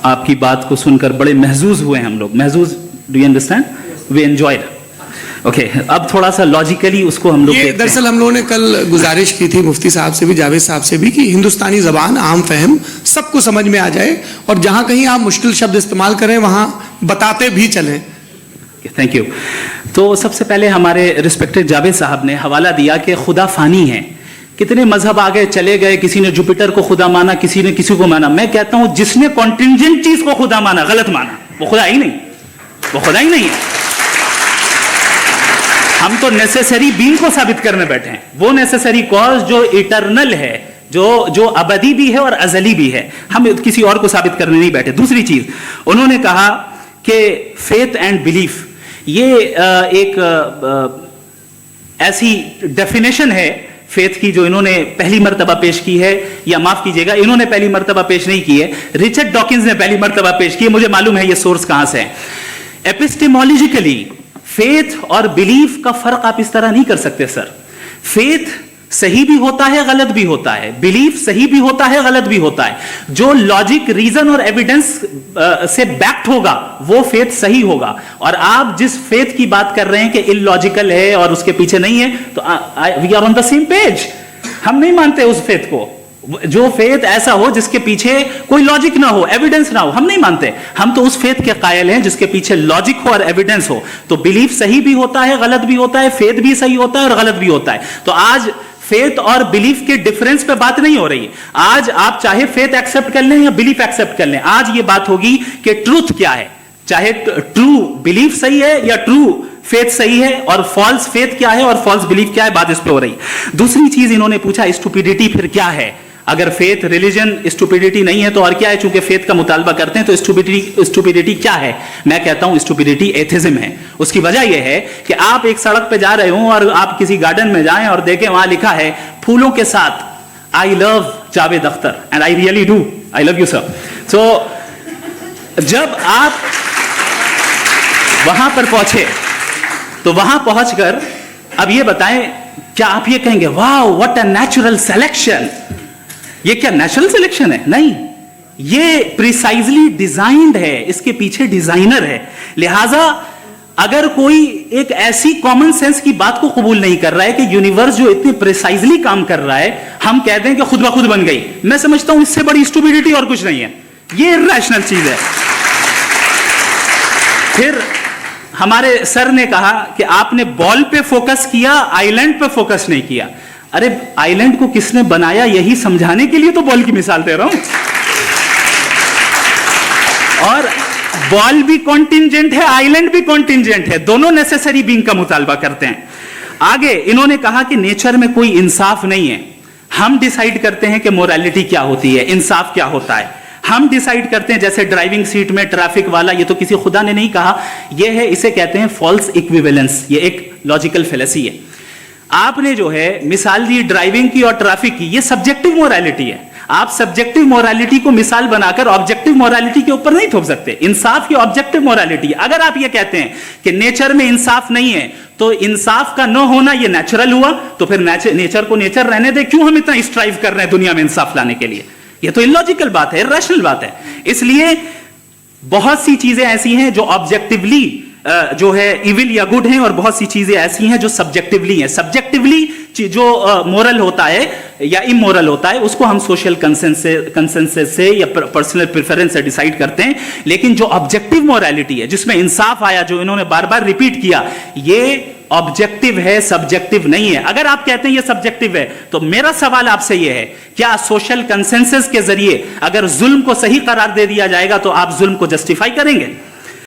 آپ کی بات کو سن کر بڑے محظوظ ہوئے ہم لوگ. محظوظ, do you understand? We enjoyed. Okay, اب تھوڑا سا لاجیکلی اس کو ہم لوگ دیکھتے ہیں. دراصل ہم لوگوں نے کل گزارش کی تھی مفتی صاحب سے بھی, جاوید صاحب سے بھی, کہ ہندوستانی زبان عام فہم سب کو سمجھ میں آ جائے, اور جہاں کہیں آپ مشکل شبد استعمال کریں وہاں بتاتے بھی چلیں. Thank you. تو سب سے پہلے ہمارے ریسپیکٹڈ جاوید صاحب نے حوالہ دیا کہ خدا فانی ہے. کتنے مذہب آگے چلے گئے, کسی نے جوپیٹر کو خدا مانا, کسی نے کسی کو مانا. میں کہتا ہوں جس نے کانٹینجنٹ چیز کو خدا مانا غلط مانا, وہ خدا ہی نہیں, وہ خدا ہی نہیں ہے. ہم تو نیسیسری بینگ کو ثابت کرنے بیٹھے ہیں, وہ نیسیسری کاز جو ایٹرنل ہے, جو ابدی بھی ہے اور ازلی بھی ہے. ہم کسی اور کو ثابت کرنے نہیں بیٹھے. دوسری چیز انہوں نے کہا کہ فیتھ اینڈ بلیف یہ ایک ایسی ڈیفینیشن ہے فیتھ کی جو انہوں نے پہلی مرتبہ پیش کی ہے, یا معاف کیجیے گا انہوں نے پہلی مرتبہ پیش نہیں کی ہے, رچرڈ ڈاکنز نے پہلی مرتبہ پیش کی ہے. مجھے معلوم ہے یہ سورس کہاں سے ہے. ایپسٹیمولوجیکلی فیتھ اور بلیف کا فرق آپ اس طرح نہیں کر سکتے سر. فیتھ صحیح بھی ہوتا ہے, غلط بھی ہوتا ہے. بلیف صحیح بھی ہوتا ہے, غلط بھی ہوتا ہے. جو لاجک, ریزن اور ایویڈنس سے بیکڈ ہوگا وہ فیتھ صحیح ہوگا. اور آپ جس فیتھ کی بات کر رہے ہیں کہ ان لاجیکل ہے اور اس کے پیچھے نہیں ہے, تو we are on the same page. ہم نہیں مانتے اس فیتھ کو. جو فیتھ ایسا ہو جس کے پیچھے کوئی لاجک نہ ہو, ایویڈنس نہ ہو, ہم نہیں مانتے. ہم تو اس فیتھ کے قائل ہیں جس کے پیچھے لاجک ہو اور ایویڈنس ہو. تو بلیف صحیح بھی ہوتا ہے, غلط بھی ہوتا ہے. فیتھ بھی صحیح ہوتا ہے اور غلط بھی ہوتا ہے. تو آج فیتھ اور بلیف کے ڈفرنس پہ بات نہیں ہو رہی. آج آپ چاہے فیتھ ایکسپٹ کر لیں یا بلیف ایکسپٹ کر لیں, آج یہ بات ہوگی کہ ٹروتھ کیا ہے. چاہے ٹرو بلیف صحیح ہے یا ٹرو فیتھ صحیح ہے, اور فالس فیتھ کیا ہے اور فالس بلیف کیا ہے, بات اس پہ ہو رہی. دوسری چیز انہوں نے پوچھا اسٹوپیڈیٹی پھر کیا ہے. اگر فیتھ ریلیجن اسٹوپیڈیٹی نہیں ہے تو اور کیا ہے؟ چونکہ فیتھ کا مطالبہ کرتے ہیں تو اسٹوپیڈیٹی کیا ہے؟ میں کہتا ہوں اسٹوپیڈیٹی ایتھزم ہے. اس کی وجہ یہ ہے کہ آپ ایک سڑک پہ جا رہے ہوں اور آپ کسی گارڈن میں جائیں اور دیکھیں وہاں لکھا ہے پھولوں کے ساتھ I love Javed Akhtar, and I really do, I love you sir. So جب آپ وہاں پر پہنچے تو وہاں پہنچ کر اب یہ بتائیں, کیا آپ یہ کہیں گے واو واٹ اے نیچرل سلیکشن؟ یہ کیا نیچرل سلیکشن ہے؟ نہیں, یہ پریسائزلی ڈیزائنڈ ہے, اس کے پیچھے ڈیزائنر ہے. لہذا اگر کوئی ایک ایسی کامن سینس کی بات کو قبول نہیں کر رہا ہے کہ یونیورس جو اتنی پریسائزلی کام کر رہا ہے, ہم کہہ دیں کہ خود بخود بن گئی, میں سمجھتا ہوں اس سے بڑی اسٹوپیڈیٹی اور کچھ نہیں ہے. یہ ریشنل چیز ہے. پھر ہمارے سر نے کہا کہ آپ نے بال پہ فوکس کیا, آئی لینڈ پہ فوکس نہیں کیا. ارے آئی لینڈ کو کس نے بنایا یہی سمجھانے کے لیے تو بال کی مثال دے رہا ہوں. اور بال بھی کانٹینجنٹ ہے, آئی لینڈ بھی کانٹینجنٹ ہے, دونوں نیسیسری بینگ کا مطالبہ کرتے ہیں. آگے انہوں نے کہا کہ نیچر میں کوئی انصاف نہیں ہے. ہم ڈیسائیڈ کرتے ہیں کہ مورالیٹی کیا ہوتی ہے, انصاف کیا ہوتا ہے. ہم ڈیسائیڈ کرتے ہیں, جیسے ڈرائیونگ سیٹ میں ٹریفک والا, یہ تو کسی خدا نے نہیں کہا, یہ ہے, اسے کہتے ہیں فالس ایکویویلنس. یہ ایک لاجیکل فیلیسی ہے. آپ نے جو ہے مثال دی ڈرائیونگ کی اور ٹریفک کی, یہ سبجیکٹو مورالیٹی ہے. آپ سبجیکٹو مورالیٹی کو مثال بنا کر آبجیکٹو مورالیٹی کے اوپر نہیں تھوپ سکتے. انصاف کی آبجیکٹو مورالیٹی. اگر آپ یہ کہتے ہیں کہ نیچر میں انصاف نہیں ہے تو انصاف کا نہ ہونا یہ نیچرل ہوا, تو پھر نیچر کو نیچر رہنے دے, کیوں ہم اتنا اسٹرائیو کر رہے ہیں دنیا میں انصاف لانے کے لیے؟ یہ تو illogical بات ہے, irrational بات ہے. اس لیے بہت سی چیزیں ایسی ہیں جو آبجیکٹیولی جو ہے ایول یا گڈ ہیں, اور بہت سی چیزیں ایسی ہیں جو سبجیکٹیولی ہیں. سبجیکٹیولی جو مورل ہوتا ہے یا امورل ہوتا ہے اس کو ہم سوشل کنسنسس سے یا پرسنل پریفرنس سے ڈیسائیڈ کرتے ہیں. لیکن جو آبجیکٹیو مورالیٹی ہے جس میں انصاف آیا, جو انہوں نے بار بار ریپیٹ کیا, یہ آبجیکٹیو ہے, سبجیکٹیو نہیں ہے. اگر آپ کہتے ہیں یہ سبجیکٹیو ہے تو میرا سوال آپ سے یہ ہے, کیا سوشل کنسنسس کے ذریعے اگر ظلم کو صحیح قرار دے دیا جائے گا تو آپ ظلم کو جسٹیفائی کریں گے؟